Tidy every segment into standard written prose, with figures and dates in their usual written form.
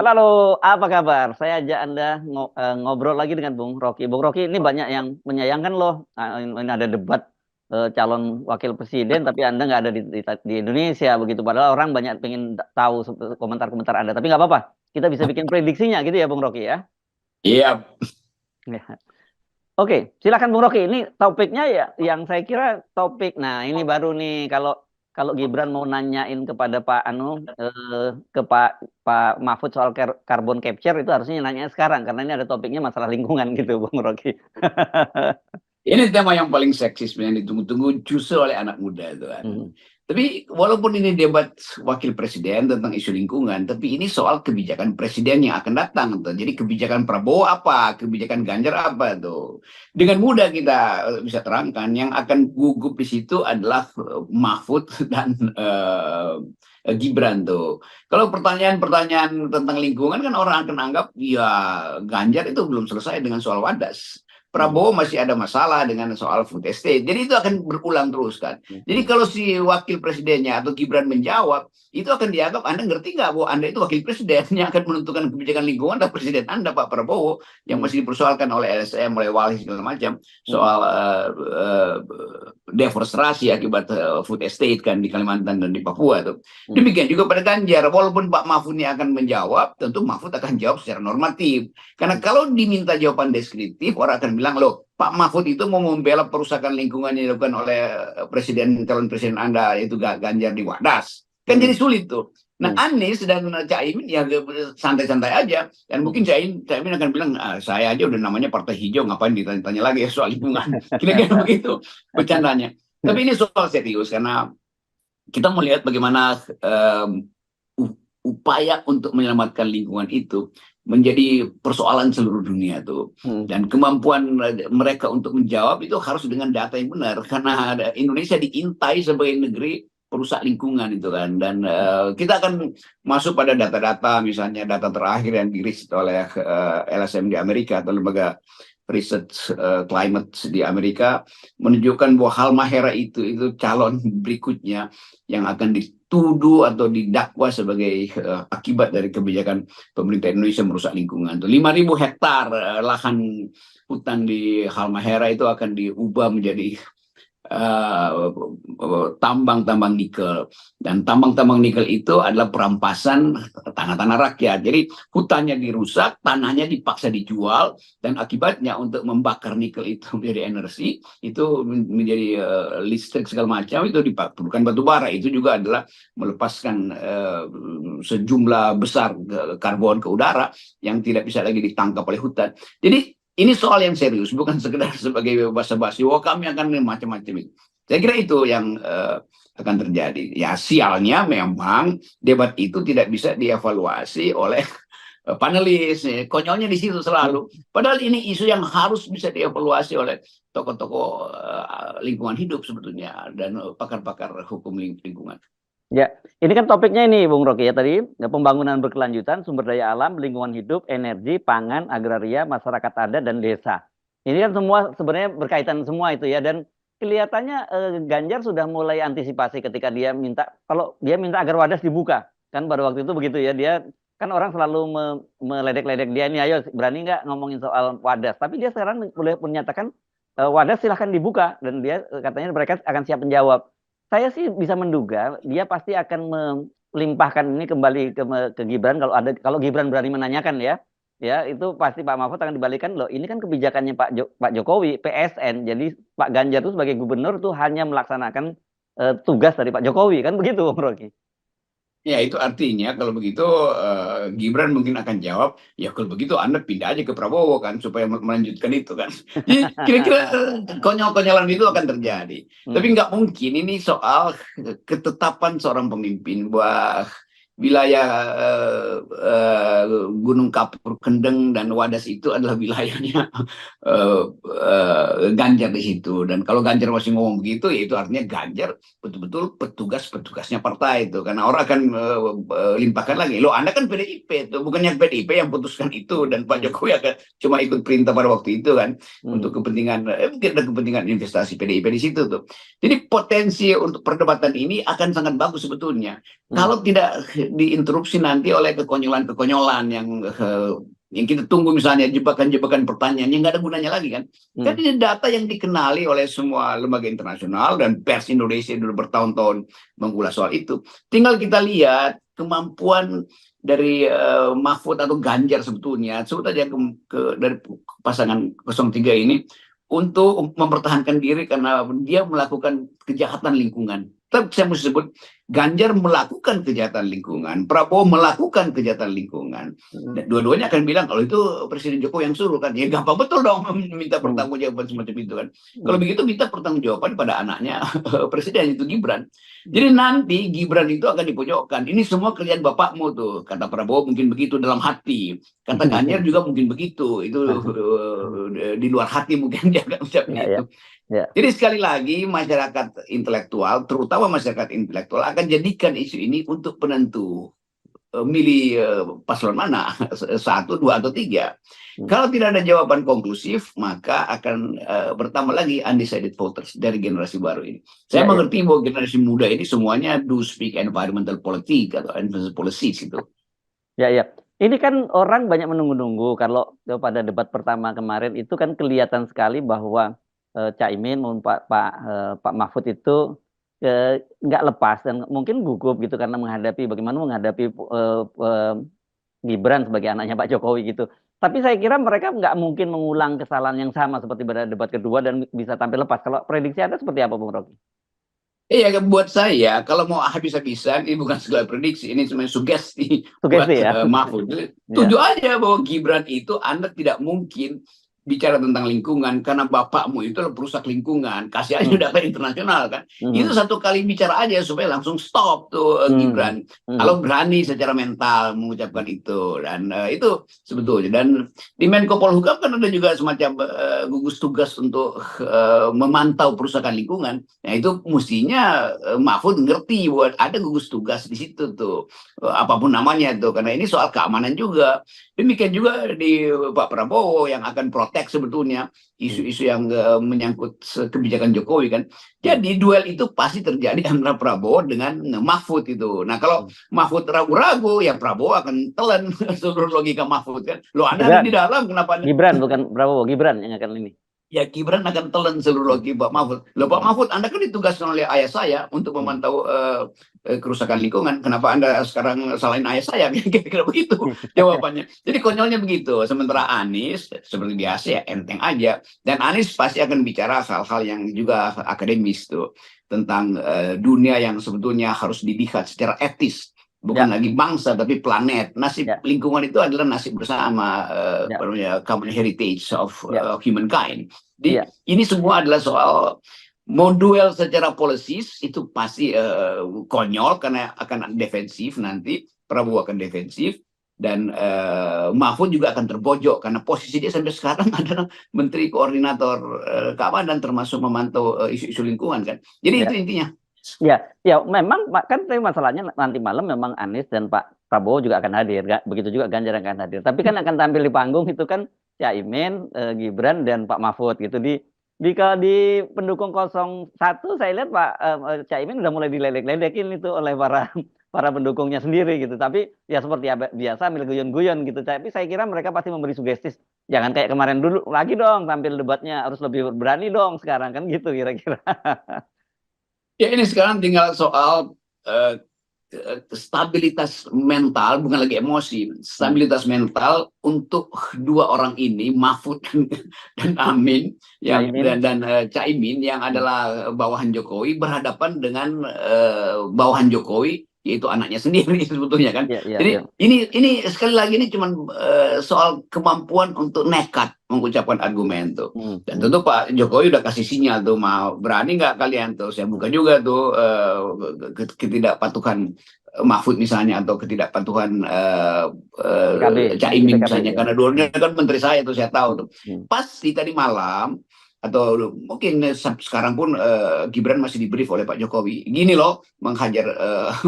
Halo, apa kabar? Saya ajak Anda ngobrol lagi dengan Bung Rocky. Bung Rocky, ini banyak yang menyayangkan loh. Ini ada debat calon wakil presiden, tapi Anda nggak ada di Indonesia begitu. Padahal orang banyak pengen tahu komentar-komentar Anda. Tapi nggak apa-apa, kita bisa bikin prediksinya gitu ya, Bung Rocky ya. Iya, Ya. Oke, silakan Bung Rocky. Ini topiknya ya, yang saya kira topik. Nah, ini baru nih kalau kalau Gibran mau nanyain kepada Pak Anu ke Pak Mahfud soal carbon capture itu harusnya nanya sekarang karena ini ada topiknya masalah lingkungan gitu, Bung Rocky. ini tema yang paling seksi sebenarnya ditunggu-tunggu justru oleh anak muda itu kan. Hmm. Tapi walaupun ini debat wakil presiden tentang isu lingkungan, tapi ini soal kebijakan presiden yang akan datang tuh. Jadi kebijakan Prabowo apa, kebijakan Ganjar apa tuh. Dengan mudah kita bisa terangkan yang akan gugup di situ adalah Mahfud dan Gibran tuh. Kalau pertanyaan-pertanyaan tentang lingkungan kan orang akan anggap ya Ganjar itu belum selesai dengan soal Wadas. Hmm. Prabowo masih ada masalah dengan soal food estate. Jadi itu akan berulang terus kan. Jadi Hmm. kalau si wakil presidennya atau Gibran menjawab, itu akan dianggap Anda ngerti nggak bahwa Anda itu wakil presiden yang akan menentukan kebijakan lingkungan adalah presiden Anda Pak Prabowo yang Hmm. masih dipersoalkan oleh LSM, oleh Wali segala macam Hmm. soal deforestasi akibat food estate kan di Kalimantan dan di Papua tuh. Hmm. Demikian juga pada Ganjar, walaupun Pak Mahfud ini akan menjawab, tentu Mahfud akan jawab secara normatif. Karena kalau diminta jawaban deskriptif, orang akan bilang, loh, Pak Mahfud itu mau membela perusakan lingkungan yang dilakukan oleh calon presiden Anda, yaitu Ganjar di Wadas. Kan Hmm. jadi sulit tuh. Nah, Hmm. Anies dan Caimin ya santai-santai aja. Dan Hmm. mungkin Caimin akan bilang, saya aja udah namanya Partai Hijau, ngapain ditanya-tanya lagi soal lingkungan. Kira-kira begitu bercandanya. Tapi ini soal serius, karena kita melihat bagaimana upaya untuk menyelamatkan lingkungan itu menjadi persoalan seluruh dunia tuh. Hmm. Dan kemampuan mereka untuk menjawab itu harus dengan data yang benar. Karena Indonesia diintai sebagai negeri perusak lingkungan itu kan. Dan kita akan masuk pada data-data, misalnya data terakhir yang dirilis oleh LSM di Amerika atau lembaga research climate di Amerika menunjukkan bahwa Halmahera itu calon berikutnya yang akan dituduh atau didakwa sebagai akibat dari kebijakan pemerintah Indonesia merusak lingkungan. 5.000 hektar lahan hutan di Halmahera itu akan diubah menjadi tambang-tambang nikel, dan tambang-tambang nikel itu adalah perampasan tanah-tanah rakyat. Jadi hutannya dirusak, tanahnya dipaksa dijual, dan akibatnya untuk membakar nikel itu menjadi energi, itu menjadi listrik segala macam, itu diperlukan batu bara. Itu juga adalah melepaskan sejumlah besar karbon ke udara yang tidak bisa lagi ditangkap oleh hutan. Jadi ini soal yang serius, bukan sekedar sebagai basa-basi, wah kami akan macam-macam itu. Saya kira itu yang akan terjadi. Ya sialnya memang debat itu tidak bisa dievaluasi oleh panelis. Konyolnya di situ selalu. Padahal ini isu yang harus bisa dievaluasi oleh tokoh-tokoh lingkungan hidup sebetulnya dan pakar-pakar hukum lingkungan. Ya, ini kan topiknya ini, Bung Rocky ya tadi, ya, pembangunan berkelanjutan, sumber daya alam, lingkungan hidup, energi, pangan, agraria, masyarakat adat, dan desa. Ini kan semua sebenarnya berkaitan semua itu ya, dan kelihatannya Ganjar sudah mulai antisipasi ketika dia minta, kalau dia minta agar Wadas dibuka, kan pada waktu itu begitu ya, dia kan orang selalu meledek-ledek dia ini, ayo berani nggak ngomongin soal Wadas, tapi dia sekarang boleh menyatakan Wadas silahkan dibuka, dan dia katanya mereka akan siap menjawab. Saya sih bisa menduga dia pasti akan melimpahkan ini kembali ke Gibran kalau Gibran berani menanyakan ya itu pasti Pak Mahfud akan dibalikan loh, ini kan kebijakannya Pak Jokowi PSN, jadi Pak Ganjar itu sebagai gubernur tuh hanya melaksanakan tugas dari Pak Jokowi kan begitu Bung Rocky. Ya, itu artinya kalau begitu Gibran mungkin akan jawab, ya kalau begitu Anda pindah aja ke Prabowo kan, supaya melanjutkan itu kan. Jadi kira-kira konyol-konyolan itu akan terjadi. Tapi Hmm. nggak mungkin ini soal ketetapan seorang pemimpin bahwa wilayah Gunung Kapur, Kendeng, dan Wadas itu adalah wilayahnya Ganjar di situ. Dan kalau Ganjar masih ngomong begitu, ya itu artinya Ganjar betul-betul petugas-petugasnya partai itu, karena orang akan limpahkan lagi, lo Anda kan PDIP itu, bukannya PDIP yang putuskan itu, dan Pak Hmm. Jokowi akan cuma ikut perintah pada waktu itu kan, untuk Hmm. kepentingan mungkin ada kepentingan investasi PDIP di situ tuh. Jadi potensi untuk perdebatan ini akan sangat bagus sebetulnya Hmm. kalau tidak diinterupsi nanti oleh kekonyolan-kekonyolan yang kita tunggu, misalnya jebakan-jebakan pertanyaan yang nggak ada gunanya lagi kan. Kan ini data yang dikenali oleh semua lembaga internasional dan pers Indonesia dulu bertahun-tahun mengulas soal itu. Tinggal kita lihat kemampuan dari Mahfud atau Ganjar sebetulnya, sebut aja dari pasangan 03 ini untuk mempertahankan diri karena dia melakukan kejahatan lingkungan. Tapi saya mesti sebut, Ganjar melakukan kejahatan lingkungan, Prabowo melakukan kejahatan lingkungan. Dua-duanya akan bilang, kalau itu Presiden Jokowi yang suruh kan, ya gampang betul dong minta pertanggungjawaban semacam itu kan. Kalau begitu minta pertanggungjawaban pada anaknya Presiden, itu Gibran. Jadi nanti Gibran itu akan dipojokkan. Ini semua kerjaan bapakmu tuh, kata Prabowo mungkin begitu dalam hati, kata Ganjar juga mungkin begitu, itu di luar hati mungkin dia akan ucapkan itu. Jadi sekali lagi masyarakat intelektual, terutama masyarakat intelektual, akan jadikan isu ini untuk penentu milih paslon mana, 1, 2, atau 3. Kalau tidak ada jawaban konklusif, maka akan bertambah lagi undecided voters dari generasi baru ini. Saya mengerti bahwa generasi muda ini semuanya do speak environmental politics atau environmental policies itu. Ya. Ini kan orang banyak menunggu-nunggu. Kalau pada debat pertama kemarin itu kan kelihatan sekali bahwa Caimin maupun Pak Mahfud itu nggak lepas dan mungkin gugup gitu karena bagaimana menghadapi Gibran sebagai anaknya Pak Jokowi gitu. Tapi saya kira mereka nggak mungkin mengulang kesalahan yang sama seperti pada debat kedua dan bisa tampil lepas. Kalau prediksi Anda seperti apa, Bung Rocky? Iya, buat saya kalau mau habis-habisan, ini bukan segala prediksi, ini cuma sugesti buat ya? Mahfud. Tujuh aja bahwa Gibran itu Anda tidak mungkin bicara tentang lingkungan karena bapakmu itu perusak lingkungan. Kasih aja data internasional kan. Itu satu kali bicara aja supaya langsung stop tuh Gibran. Kalau berani secara mental mengucapkan itu, dan itu sebetulnya. Dan di Menko Polhukam kan ada juga semacam gugus tugas untuk memantau perusakan lingkungan. Nah itu mestinya Mahfud ngerti buat ada gugus tugas di situ tuh, apapun namanya tuh, karena ini soal keamanan juga. Demikian juga di Pak Prabowo yang akan protek sebetulnya isu-isu yang menyangkut kebijakan Jokowi kan. Jadi duel itu pasti terjadi antara Prabowo dengan Mahfud itu. Nah kalau Mahfud ragu-ragu, ya Prabowo akan telan seluruh logika Mahfud kan. Lo ada di dalam, kenapa? Gibran bukan Prabowo, Gibran yang akan ini. Ya Gibran akan telan seluruh logika Pak Mahfud. Loh Pak Mahfud, Anda kan ditugaskan oleh ayah saya untuk memantau kerusakan lingkungan. Kenapa Anda sekarang salahin ayah saya? Kira-kira begitu jawabannya. Jadi konyolnya begitu. Sementara Anies seperti biasa ya enteng aja. Dan Anies pasti akan bicara hal-hal yang juga akademis tuh, tentang dunia yang sebetulnya harus dilihat secara etis. Bukan lagi bangsa tapi planet. Nasib lingkungan itu adalah nasib bersama, common heritage of humankind. Jadi ini semua adalah soal mau duel secara policies, itu pasti konyol karena akan defensif nanti. Prabowo akan defensif dan Mahfud juga akan terpojok karena posisi dia sampai sekarang adalah Menteri Koordinator Keamanan termasuk memantau isu-isu lingkungan kan. Jadi itu intinya. Ya, memang kan masalahnya nanti malam memang Anies dan Pak Prabowo juga akan hadir, begitu juga Ganjar akan hadir. Tapi kan akan tampil di panggung itu kan Caimin, Gibran dan Pak Mahfud gitu. Di pendukung 01 saya lihat Pak Caimin udah mulai diledek-ledekin itu oleh para pendukungnya sendiri gitu. Tapi ya seperti biasa ambil guyon-guyon gitu. Tapi saya kira mereka pasti memberi sugesti, jangan kayak kemarin dulu lagi dong tampil debatnya, harus lebih berani dong sekarang kan gitu kira-kira. Ya ini sekarang tinggal soal stabilitas mental, bukan lagi emosi, stabilitas mental untuk dua orang ini, Mahfud dan Amin, dan Caimin yang adalah bawahan Jokowi berhadapan dengan bawahan Jokowi, yaitu anaknya sendiri sebetulnya kan. Jadi ini sekali lagi ini cuma soal kemampuan untuk nekat mengucapkan argumen tuh. Dan tentu Pak Jokowi udah kasih sinyal tuh, mau berani nggak kalian tuh, saya buka juga tuh ketidakpatuhan Mahfud misalnya atau ketidakpatuhan Caimin misalnya, karena dulunya kan menteri saya tuh, saya tahu tuh. Pasti tadi malam atau mungkin sekarang pun Gibran masih diberief oleh Pak Jokowi, gini loh menghajar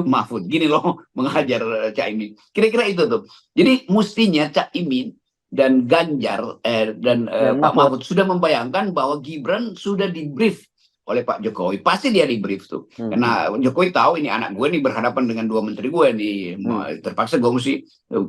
Mahfud, gini loh menghajar Caimin, kira-kira itu tuh. Jadi mestinya Caimin dan Ganjar dan Pak Mahfud sudah membayangkan bahwa Gibran sudah diberief oleh Pak Jokowi. Pasti dia di brief tuh. Karena Jokowi tahu ini anak gue nih berhadapan dengan dua menteri gue nih. Terpaksa gue mesti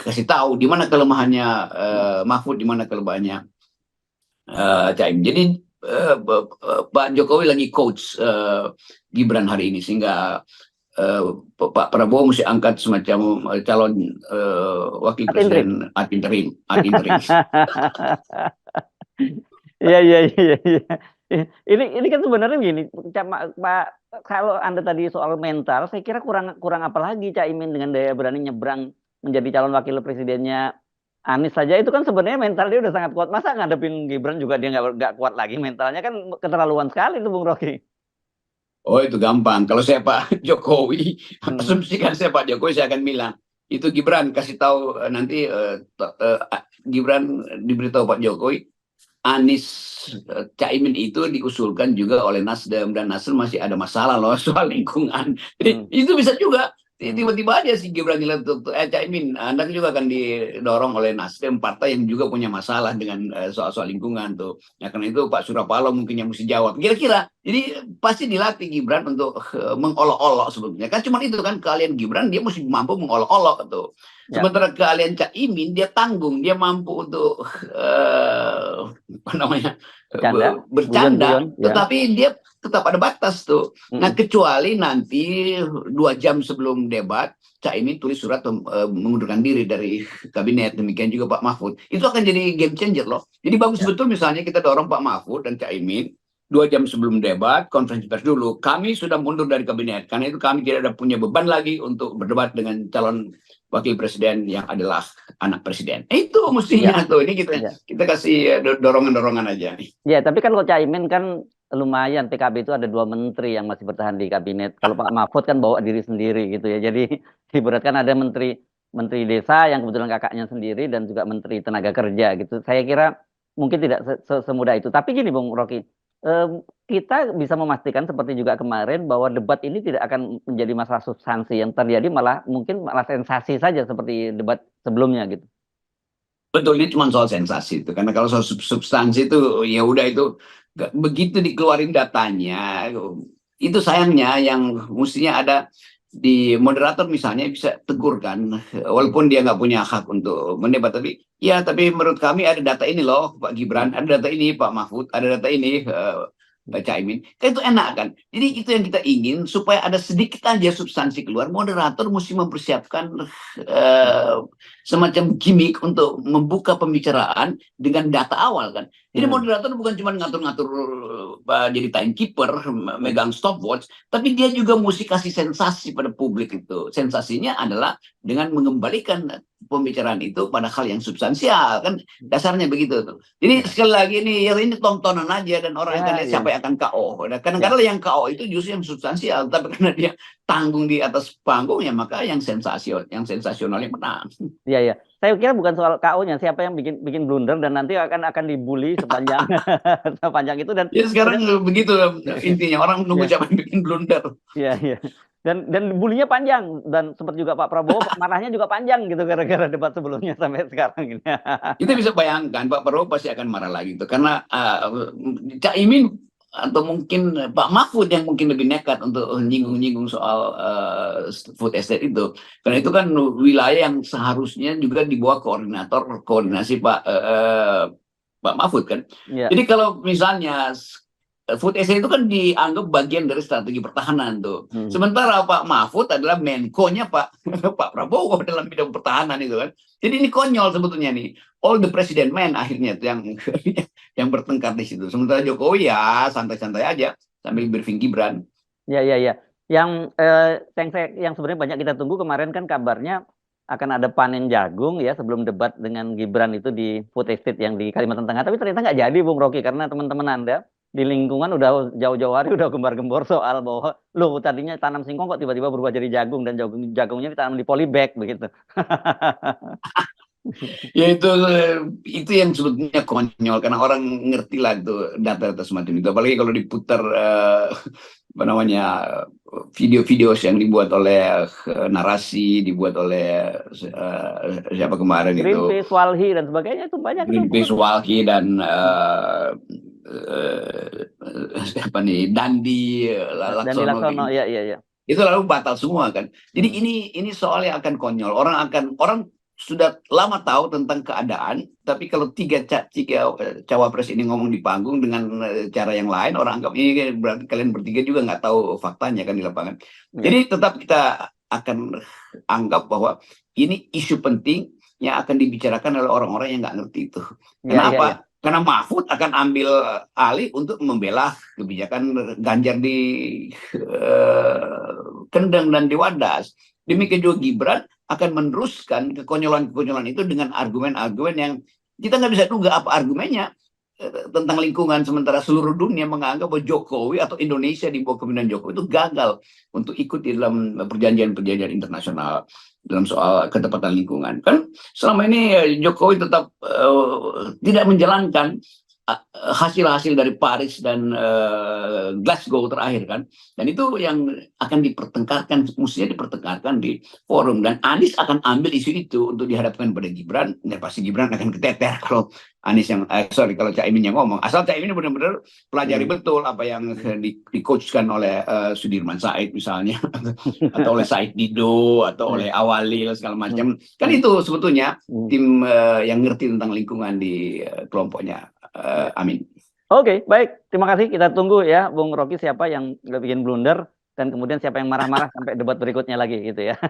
kasih tahu di mana kelemahannya Mahfud, di mana kelemahannya Caimin. Jadi Pak Jokowi lagi coach Gibran hari ini, sehingga Pak Prabowo mesti angkat semacam calon wakil presiden ad interim. Iya. Ini kan sebenarnya gini, Pak, kalau Anda tadi soal mental, saya kira kurang apa lagi Caimin dengan daya berani nyebrang menjadi calon wakil presidennya Anies saja, itu kan sebenarnya mental dia udah sangat kuat. Masa ngadepin Gibran juga dia nggak kuat lagi mentalnya, kan keterlaluan sekali itu Bung Rocky. Oh, itu gampang. Kalau saya Pak Jokowi, asumsikan saya Pak Jokowi, saya akan bilang, itu Gibran kasih tahu nanti Gibran diberitahu Pak Jokowi, Anies Caimin itu diusulkan juga oleh Nasdem, dan Nasdem masih ada masalah loh soal lingkungan. Jadi itu bisa juga tiba-tiba aja si Gibran bilang Caimin, Anda juga akan didorong oleh Nasdem, partai yang juga punya masalah dengan soal-soal lingkungan tuh. Ya karena itu Pak Surya Paloh mungkin yang mesti jawab. Kira-kira, jadi pasti dilatih Gibran untuk mengolok-olok sebetulnya. Kan cuma itu kan keahlian Gibran, dia mesti mampu mengolok-olok tuh. Sementara keahlian Caimin dia tanggung, dia mampu untuk bercanda, tetapi dia tetap ada batas tuh. Nah, kecuali nanti 2 jam sebelum debat Caimin tulis surat mengundurkan diri dari kabinet, demikian juga Pak Mahfud, itu akan jadi game changer loh. Jadi bagus betul misalnya kita dorong Pak Mahfud dan Caimin 2 jam sebelum debat konferensi pers dulu, kami sudah mundur dari kabinet karena itu kami tidak ada punya beban lagi untuk berdebat dengan calon wakil presiden yang adalah anak presiden. Itu mestinya tuh, ini kita kasih dorongan-dorongan aja nih. Ya, tapi kan kalau Caimin kan lumayan, PKB itu ada 2 menteri yang masih bertahan di kabinet. Kalau Pak Mahfud kan bawa diri sendiri gitu ya. Jadi diberatkan ada menteri desa yang kebetulan kakaknya sendiri dan juga menteri tenaga kerja gitu. Saya kira mungkin tidak semudah itu. Tapi gini Bung Rocky, kita bisa memastikan seperti juga kemarin bahwa debat ini tidak akan menjadi masalah substansi, yang terjadi mungkin malah sensasi saja seperti debat sebelumnya gitu. Betul, ini cuma soal sensasi itu. Karena kalau soal substansi itu ya udah, itu begitu dikeluarin datanya, itu sayangnya yang mestinya ada di moderator misalnya bisa tegur kan, walaupun dia nggak punya hak untuk mendebat, tapi menurut kami ada data ini loh Pak Gibran, ada data ini Pak Mahfud, ada data ini Pak Caimin, kan itu enak kan. Jadi itu yang kita ingin, supaya ada sedikit aja substansi keluar. Moderator mesti mempersiapkan semacam gimmick untuk membuka pembicaraan dengan data awal kan. Jadi moderator bukan cuma ngatur-ngatur jadi timekeeper, megang stopwatch, tapi dia juga mesti kasih sensasi pada publik itu. Sensasinya adalah dengan mengembalikan pembicaraan itu pada hal yang substansial kan, dasarnya begitu tuh. Jadi sekali lagi ini tontonan aja, dan orang akan lihat siapa yang akan KO. Nah, kadang-kadang yang KO itu justru yang substansial, tapi karena dia tanggung di atas panggung ya, maka yang sensasional yang menang. Iya. Saya kira bukan soal KO-nya, siapa yang bikin blunder dan nanti akan dibully sepanjang itu. Dan ya sekarang begitu intinya, orang menunggu siapa yang bikin blunder. Iya. Dan bulinya panjang, dan sempat juga Pak Prabowo marahnya juga panjang gitu gara-gara debat sebelumnya sampai sekarang ini. Kita bisa bayangkan Pak Prabowo pasti akan marah lagi tuh, karena Caimin atau mungkin Pak Mahfud yang mungkin lebih nekat untuk nyinggung-nyinggung soal food estate itu, karena itu kan wilayah yang seharusnya juga di bawah koordinasi Pak Mahfud kan. Jadi kalau misalnya food estate itu kan dianggap bagian dari strategi pertahanan tuh. Sementara Pak Mahfud adalah Menko-nya Pak Prabowo dalam bidang pertahanan itu kan. Jadi ini konyol sebetulnya nih. All the president men akhirnya tuh yang bertengkar di situ. Sementara Jokowi ya santai-santai aja sambil briefing Gibran. Ya. Yang sebenarnya banyak kita tunggu, kemarin kan kabarnya akan ada panen jagung ya sebelum debat dengan Gibran itu di food estate yang di Kalimantan Tengah. Tapi ternyata nggak jadi Bung Rocky, karena teman-teman Anda di lingkungan udah jauh-jauh hari udah gembar-gembor soal bahwa lo tadinya tanam singkong kok tiba-tiba berubah jadi jagung, dan jagungnya ditanam di polybag begitu. Ya itu yang sebetulnya konyol, karena orang ngerti lah itu data-data semacam itu, apalagi kalau diputar video-video yang dibuat oleh narasi, dibuat oleh siapa kemarin itu, Greenpeace, Walhi dan sebagainya, itu banyak. Greenpeace, Walhi dan apa nih, Dandi Dan Laksono Laksono, gitu. ya. Itu lalu batal semua kan. Jadi ini soal yang akan konyol. Orang sudah lama tahu tentang keadaan, tapi kalau tiga cawapres ini ngomong di panggung dengan cara yang lain, orang anggap ini berarti kalian bertiga juga nggak tahu faktanya kan di lapangan. Jadi tetap kita akan anggap bahwa ini isu penting yang akan dibicarakan oleh orang-orang yang nggak ngerti itu. Kenapa? Karena Mahfud akan ambil alih untuk membela kebijakan Ganjar di Kendeng dan di Wadas. Demikian juga Gibran akan meneruskan kekonyolan-kekonyolan itu dengan argumen-argumen yang kita nggak bisa duga apa argumennya tentang lingkungan, sementara seluruh dunia menganggap bahwa Jokowi atau Indonesia di bawah kepemimpinan Jokowi itu gagal untuk ikut di dalam perjanjian-perjanjian internasional dalam soal ketepatan lingkungan. Kan selama ini Jokowi tetap tidak menjalankan hasil-hasil dari Paris dan Glasgow terakhir kan, dan itu yang akan dipertengkarkan, mestinya dipertengkarkan di forum, dan Anies akan ambil isu itu untuk dihadapkan pada Gibran, dan pasti Gibran akan keteter kalau Anies yang kalau Caimin yang ngomong, asal Caimin benar-benar pelajari betul apa yang di-coachkan oleh Sudirman Said misalnya atau oleh Said Dido atau oleh Awalil segala macam, kan itu sebetulnya tim yang ngerti tentang lingkungan di kelompoknya. Amin. Oke, baik. Terima kasih. Kita tunggu ya, Bung Rocky, siapa yang bikin blunder dan kemudian siapa yang marah-marah sampai debat berikutnya lagi gitu ya.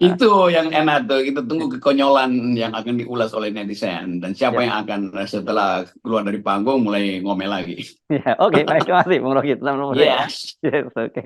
Itu yang enak tuh. Kita tunggu kekonyolan yang akan diulas oleh netizen dan siapa yang akan setelah keluar dari panggung mulai ngomel lagi. Ya, oke, baik. Terima kasih, Bung Rocky. Tetap nomor Yes. Yes, oke.